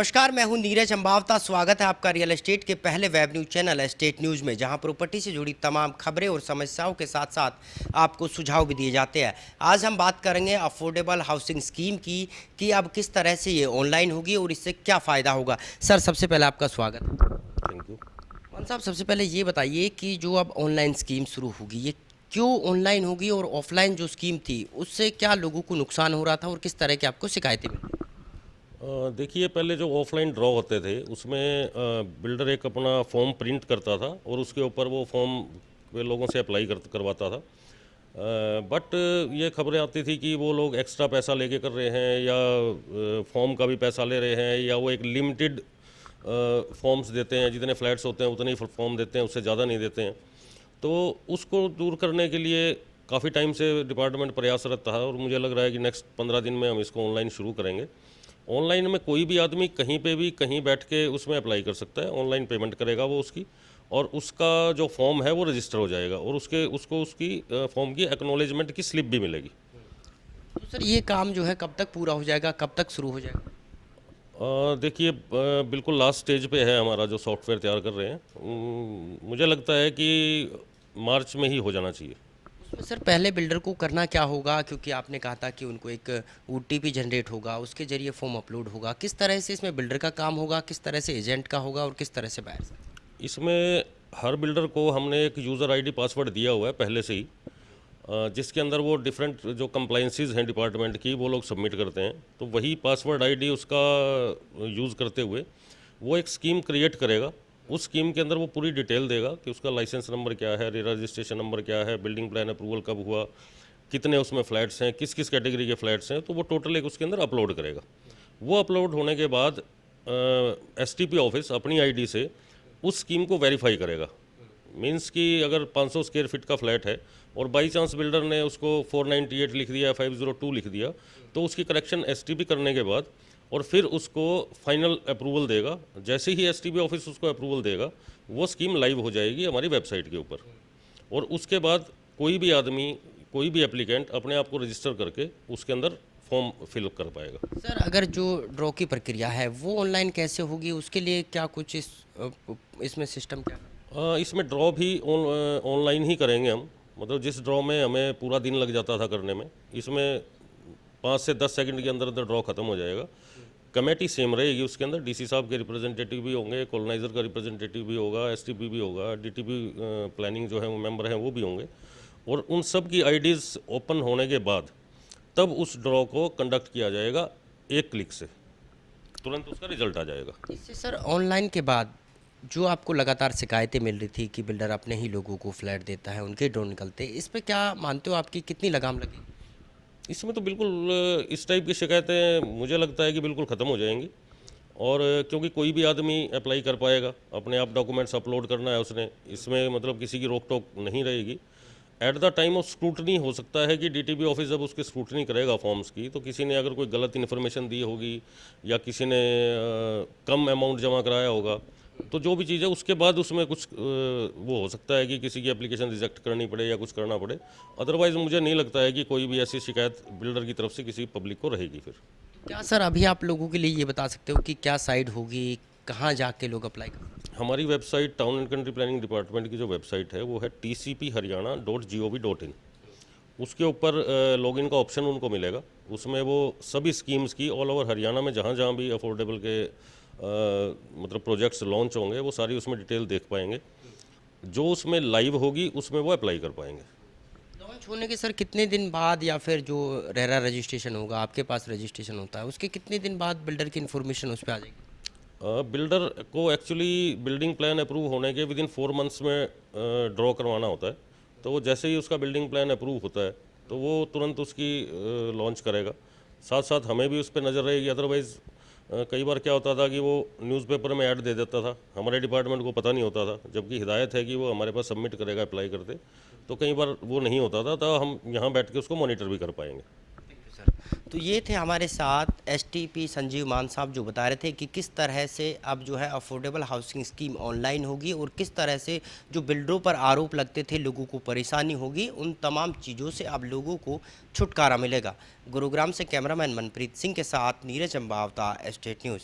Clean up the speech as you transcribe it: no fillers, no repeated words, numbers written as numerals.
नमस्कार, मैं हूं नीरज अंबावता। स्वागत है आपका रियल एस्टेट के पहले web news channel estate news में, जहां प्रॉपर्टी से जुड़ी तमाम खबरें और समस्याओं के साथ साथ आपको सुझाव भी दिए जाते हैं। आज हम बात करेंगे अफोर्डेबल हाउसिंग स्कीम की कि अब किस तरह से ये ऑनलाइन होगी और इससे क्या फ़ायदा होगा। सर, सबसे पहले आपका स्वागत है। Thank you. मान साहब, सबसे पहले ये बताइए कि जो अब ऑनलाइन स्कीम शुरू होगी, ये क्यों ऑनलाइन होगी और ऑफलाइन जो स्कीम थी उससे क्या लोगों को नुकसान हो रहा था और किस तरह की आपको शिकायतें मिली? देखिए, पहले जो ऑफलाइन ड्रॉ होते थे उसमें बिल्डर एक अपना फॉर्म प्रिंट करता था और उसके ऊपर वो फॉर्म वे लोगों से अप्लाई करवाता था। बट ये खबरें आती थी कि वो लोग एक्स्ट्रा पैसा लेके कर रहे हैं या फॉर्म का भी पैसा ले रहे हैं, या वो एक लिमिटेड फॉर्म्स देते हैं, जितने फ्लैट्स होते हैं उतने ही फॉर्म देते हैं, उससे ज़्यादा नहीं देते हैं। तो उसको दूर करने के लिए काफ़ी टाइम से डिपार्टमेंट प्रयासरत था और मुझे लग रहा है कि नेक्स्ट 15 दिन में हम इसको ऑनलाइन शुरू करेंगे। ऑनलाइन में कोई भी आदमी कहीं पे भी कहीं बैठ के उसमें अप्लाई कर सकता है। ऑनलाइन पेमेंट करेगा वो उसकी, और उसका जो फॉर्म है वो रजिस्टर हो जाएगा और उसको उसकी फॉर्म की एक्नॉलेजमेंट की स्लिप भी मिलेगी। तो सर, ये काम जो है कब तक पूरा हो जाएगा, कब तक शुरू हो जाएगा? देखिए, बिल्कुल लास्ट स्टेज पे है हमारा जो सॉफ्टवेयर तैयार कर रहे हैं। मुझे लगता है कि मार्च में ही हो जाना चाहिए। उसमें सर पहले बिल्डर को करना क्या होगा, क्योंकि आपने कहा था कि उनको एक ओटीपी जनरेट होगा, उसके जरिए फॉर्म अपलोड होगा। किस तरह से इसमें बिल्डर का काम होगा, किस तरह से एजेंट का होगा और किस तरह से बायर से? इसमें हर बिल्डर को हमने एक यूज़र आईडी पासवर्ड दिया हुआ है पहले से ही, जिसके अंदर वो डिफरेंट जो कंप्लाइंसेस हैं डिपार्टमेंट की वो लोग सबमिट करते हैं। तो वही पासवर्ड आईडी उसका यूज़ करते हुए वो एक स्कीम क्रिएट करेगा। उस स्कीम के अंदर वो पूरी डिटेल देगा कि उसका लाइसेंस नंबर क्या है, रेरा रजिस्ट्रेशन नंबर क्या है, बिल्डिंग प्लान अप्रूवल कब हुआ, कितने उसमें फ़्लैट्स हैं, किस किस कैटेगरी के फ़्लैट्स हैं। तो वो टोटल एक उसके अंदर अपलोड करेगा। वो अपलोड होने के बाद एसटीपी ऑफिस अपनी आईडी से उस स्कीम को वेरीफाई करेगा। मीन्स कि अगर 500 स्क्वायर फीट का फ्लैट है और बाई चांस बिल्डर ने उसको 498 लिख दिया, 502 लिख दिया, तो उसकी करेक्शन एसटीपी करने के बाद और फिर उसको फाइनल अप्रूवल देगा। जैसे ही एसटीपी ऑफिस उसको अप्रूवल देगा, वो स्कीम लाइव हो जाएगी हमारी वेबसाइट के ऊपर। और उसके बाद कोई भी आदमी, कोई भी एप्लीकेंट अपने आप को रजिस्टर करके उसके अंदर फॉर्म फिल कर पाएगा। सर, अगर जो ड्रॉ की प्रक्रिया है वो ऑनलाइन कैसे होगी, उसके लिए क्या कुछ इसमें सिस्टम क्या है? इसमें ड्रॉ भी ऑनलाइन ही करेंगे हम। मतलब जिस ड्रॉ में हमें पूरा दिन लग जाता था करने में, इसमें 5 से 10 सेकंड के अंदर अंदर ड्रॉ खत्म हो जाएगा। कमेटी सेम रहेगी, उसके अंदर डीसी साहब के रिप्रेजेंटेटिव भी होंगे, कॉलोनाइज़र का रिप्रेजेंटेटिव भी होगा, एसटीपी भी होगा, डीटीपी प्लानिंग जो है वो मेंबर हैं वो भी होंगे। और उन सब की आईडीज़ ओपन होने के बाद तब उस ड्रॉ को कंडक्ट किया जाएगा। एक क्लिक से तुरंत उसका रिजल्ट आ जाएगा। इससे सर ऑनलाइन के बाद जो आपको लगातार शिकायतें मिल रही थी कि बिल्डर अपने ही लोगों को फ्लैट देता है, उनके ड्रॉ निकलते हैं, इस पे क्या मानते हो, आपकी कितनी लगाम लगेगी? इसमें तो बिल्कुल इस टाइप की शिकायतें मुझे लगता है कि बिल्कुल ख़त्म हो जाएंगी। और क्योंकि कोई भी आदमी अप्लाई कर पाएगा, अपने आप डॉक्यूमेंट्स अपलोड करना है उसने, इसमें मतलब किसी की रोक टोक नहीं रहेगी। At the time of scrutiny हो सकता है कि डीटीपी ऑफिस जब उसकी स्क्रूटनी करेगा फॉर्म्स की, तो किसी ने अगर कोई गलत इन्फॉर्मेशन दी होगी या किसी ने कम अमाउंट जमा कराया होगा, तो जो भी चीज़ है उसके बाद उसमें कुछ वो हो सकता है कि किसी की एप्लीकेशन रिजेक्ट करनी पड़े या कुछ करना पड़े। अदरवाइज़ मुझे नहीं लगता है कि कोई भी ऐसी शिकायत बिल्डर की तरफ से किसी पब्लिक को रहेगी फिर। क्या सर अभी आप लोगों के लिए ये बता सकते हो कि क्या साइट होगी, कहाँ जाके लोग अप्लाई कर सकते हमारी website town and country planning department की जो वेबसाइट है वो है tcpharyana.gov.in। उसके ऊपर लॉगिन का ऑप्शन उनको मिलेगा। उसमें वो सभी स्कीम्स की ऑल ओवर हरियाणा में जहाँ जहाँ भी अफोर्डेबल के मतलब प्रोजेक्ट्स लॉन्च होंगे वो सारी उसमें डिटेल देख पाएंगे। जो उसमें लाइव होगी उसमें वो अप्लाई कर पाएंगे। हैं? लॉन्च होने के सर कितने दिन बाद, या फिर जो रेरा रजिस्ट्रेशन होगा, आपके पास रजिस्ट्रेशन होता है, उसके कितने दिन बाद बिल्डर की इन्फॉर्मेशन उस पर आ जाएगी? बिल्डर को एक्चुअली बिल्डिंग प्लान अप्रूव होने के विदिन 4 मंथ्स में ड्रॉ करवाना होता है। तो वो जैसे ही उसका बिल्डिंग प्लान अप्रूव होता है तो वो तुरंत उसकी लॉन्च करेगा। साथ साथ हमें भी उस पर नज़र रहेगी। अदरवाइज़ कई बार क्या होता था कि वो न्यूज़पेपर में ऐड दे देता था, हमारे डिपार्टमेंट को पता नहीं होता था, जबकि हिदायत है कि वो हमारे पास सबमिट करेगा अप्लाई करते। तो कई बार वो नहीं होता था, तो हम यहाँ बैठ के उसको मॉनिटर भी कर पाएंगे। सर, तो ये थे हमारे साथ एसटीपी संजीव मान साहब, जो बता रहे थे कि किस तरह से अब जो है अफोर्डेबल हाउसिंग स्कीम ऑनलाइन होगी और किस तरह से जो बिल्डरों पर आरोप लगते थे, लोगों को परेशानी होगी, उन तमाम चीज़ों से अब लोगों को छुटकारा मिलेगा। गुरुग्राम से कैमरामैन मनप्रीत सिंह के साथ नीरज अंबावता, एस्टेट न्यूज़।